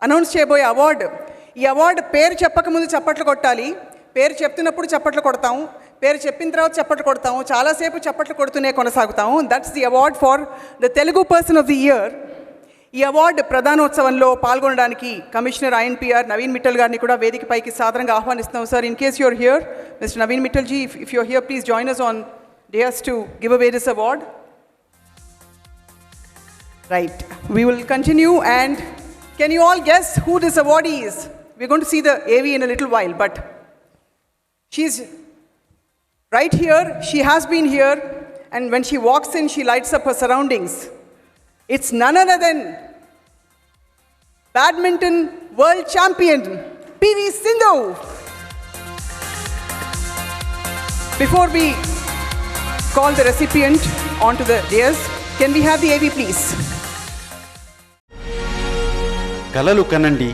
Announce చేయబోయే award. ఈ award పేరు చెప్పకముందు చప్పట్లు కొట్టాలి, పేరు చెప్తున్నప్పుడు చప్పట్లు కొడతాము, పేరు చెప్పిన తర్వాత చప్పట్లు కొడతాము, చాలాసేపు చప్పట్లు కొడుతూనే కొనసాగుతాము. That's the award for the Telugu person of the year. ఈ అవార్డు ప్రధానోత్సవంలో పాల్గొనడానికి కమిషనర్ ఐఎన్పిఆర్ నవీన్ మిట్టల్ గారిని కూడా వేదికపైకి సాదరంగా ఆహ్వానిస్తున్నాం. Sir, in case you're here, mister Naveen Mittal ji, if you're here, please join us on dais to give away this award. Right, we will continue, and can you all guess who this awardee is? We're going to see the AV in a little while, but she's right here. She has been here, and when she walks in, she lights up her surroundings. It's none other than badminton world champion PV Sindhu. Before we call the recipient onto the dais, can we have the AV please? కలలు కనండి,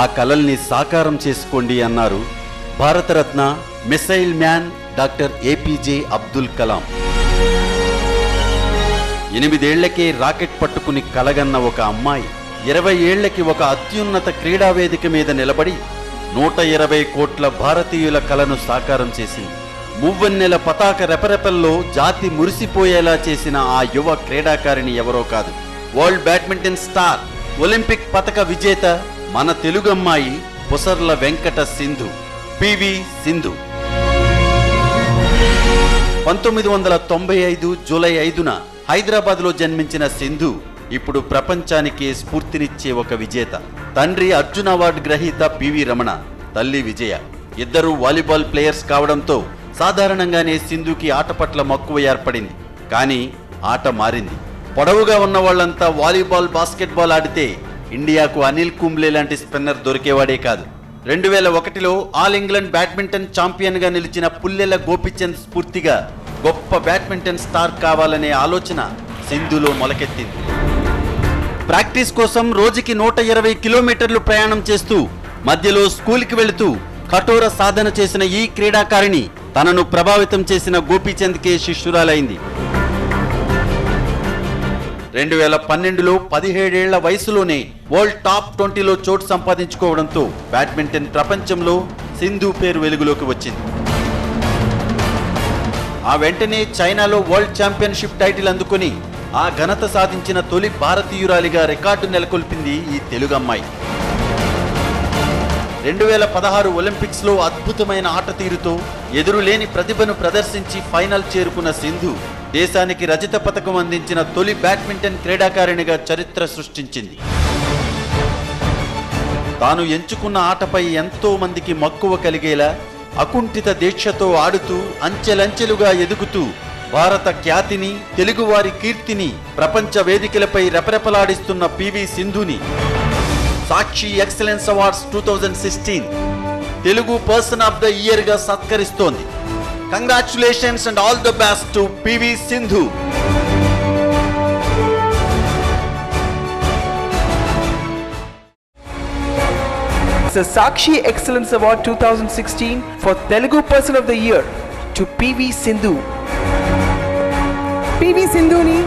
ఆ కలల్ని సాకారం చేసుకోండి అన్నారు Bharat Ratna missile man doctor APJ Abdul Kalam. 8 ఏళ్లకే rocket పట్టుకుని కలగన్న ఒక అమ్మాయి 20 ఏళ్లకి ఒక అత్యున్నత క్రీడా వేదిక మీద నిలబడి 120 కోట్ల భారతీయుల కలను సాకారం చేసింది. మువ్వన్నెల పతాక రెపరెపల్లో జాతి మురిసిపోయేలా చేసిన ఆ యువ క్రీడాకారిణి ఎవరో కాదు, వరల్డ్ బ్యాడ్మింటన్ స్టార్, ఒలింపిక్ పతక విజేత, మన తెలుగమ్మాయి పుసర్ల వెంకట సింధు, పివి సింధు. 1995 జూలై 5న హైదరాబాద్లో జన్మించిన సింధు ఇప్పుడు ప్రపంచానికి స్ఫూర్తినిచ్చే ఒక విజేత. తండ్రి అర్జున అవార్డు గ్రహీత పివి రమణ, తల్లి విజయ, ఇద్దరూ వాలీబాల్ ప్లేయర్స్ కావడంతో సాధారణంగానే సింధుకి ఆట పట్ల మక్కువ ఏర్పడింది. కానీ ఆట మారింది. పొడవుగా ఉన్న వాళ్ళంతా వాలీబాల్, బాస్కెట్బాల్ ఆడితే ఇండియాకు అనిల్ కుంబ్లే లాంటి స్పిన్నర్ దొరికేవాడే కాదు. 2001లో ఆల్ ఇంగ్లాండ్ బ్యాడ్మింటన్ ఛాంపియన్గా నిలిచిన పుల్లెల గోపిచంద్ స్ఫూర్తిగా గొప్ప బ్యాడ్మింటన్ స్టార్ కావాలనే ఆలోచన సింధులో మొలకెత్తింది. ప్రాక్టీస్ కోసం రోజుకి 120 కిలోమీటర్లు ప్రయాణం చేస్తూ మధ్యలో స్కూల్కి వెళుతూ కఠోర సాధన చేసిన ఈ క్రీడాకారిణి తనను ప్రభావితం చేసిన గోపీచంద్కే శిష్యురాలైంది. 2012లో 17 ఏళ్ల వయసులోనే వరల్డ్ టాప్ 20లో చోటు సంపాదించుకోవడంతో బ్యాడ్మింటన్ ప్రపంచంలో సింధు పేరు వెలుగులోకి వచ్చింది. ఆ వెంటనే చైనాలో వరల్డ్ ఛాంపియన్షిప్ టైటిల్ అందుకుని ఆ ఘనత సాధించిన తొలి భారతీయురాలిగా రికార్డు నెలకొల్పింది ఈ తెలుగు అమ్మాయి. 2016 ఒలింపిక్స్లో అద్భుతమైన ఆట తీరుతో ఎదురులేని ప్రతిభను ప్రదర్శించి ఫైనల్ చేరుకున్న సింధు దేశానికి రజత పతకం అందించిన తొలి బ్యాడ్మింటన్ క్రీడాకారిణిగా చరిత్ర సృష్టించింది. తాను ఎంచుకున్న ఆటపై ఎంతో మందికి మక్కువ కలిగేలా అకుంఠిత దీక్షతో ఆడుతూ అంచెలంచెలుగా ఎదుగుతూ భారత ఖ్యాతిని, తెలుగువారి కీర్తిని ప్రపంచ వేదికలపై రెపరెపలాడిస్తున్న పివి సింధుని Sakshi excellence awards 2016 Telugu person of the year గా సత్కరిస్తోంది. Congratulations and all the best to PV Sindhu. It's a Sakshi Excellence Award 2016 for Telugu Person of the Year to PV Sindhu. PV Sindhuni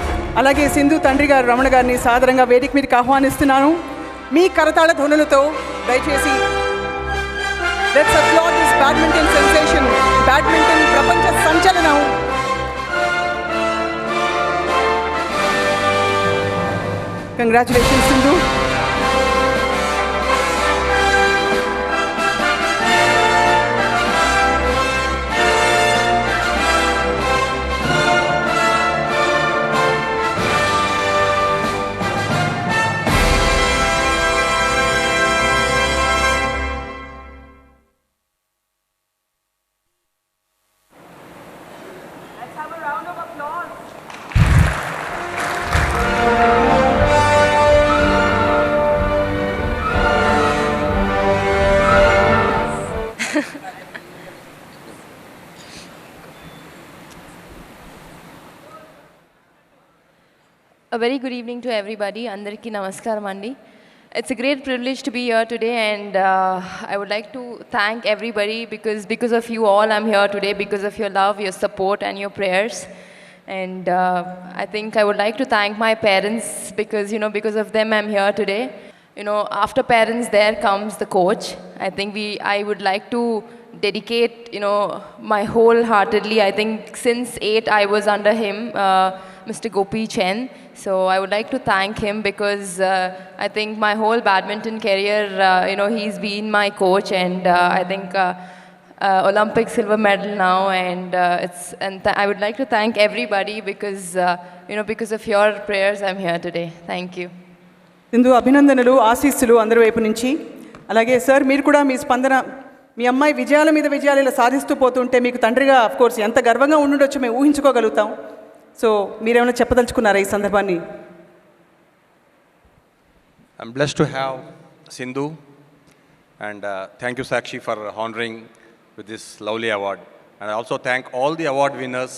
అలాగే సింధు తండ్రి గారు రమణ గారిని సాదరంగా వేదిక మీదకి ఆహ్వానిస్తున్నాను. మీ కరతాళ ధ్వనులతో దయచేసి let's applaud this badminton sensation, badminton ప్రపంచ సంచలనం. Congratulations Sindhu. A very good evening to everybody. Andariki namaskaram andi. It's a great privilege to be here today, and I would like to thank everybody because of you all I'm here today, because of your love, your support and your prayers. And I think I would like to thank my parents because of them I'm here today. you know, after parents, there comes the coach. I think I would like to dedicate, you know, my wholeheartedly. I think since 8, I was under him, Mr. Gopi Chen. So I would like to thank him because I think my whole badminton career, you know, he's been my coach, and I think Olympic silver medal now, and I would like to thank everybody because you know, because of your prayers, I'm here today. Thank you. Sindhu అభినందనలు ఆశీస్సులు అందరి వైపు నుంచి. అలాగే sir, మీరు కూడా మీ స్పందన, మీ అమ్మాయి విజయాల మీద విజయాలు ఇలా సాధిస్తూ పోతుంటే మీకు తండ్రిగా ఆఫ్ కోర్స్ ఎంత గర్వంగా ఉండుండొచ్చు మేము ఊహించుకోగలుగుతాం. సో మీరేమైనా చెప్పదలుచుకున్నారా ఈ సందర్భాన్ని? I'm blessed to have Sindhu, and thank you, Sakshi, for honoring with this lovely award. And I also thank all the award winners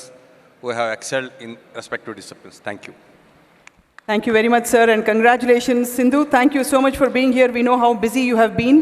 who have excelled in respective disciplines. Thank you. Thank you very much, sir, and congratulations, Sindhu. Thank you so much for being here. We know how busy you have been.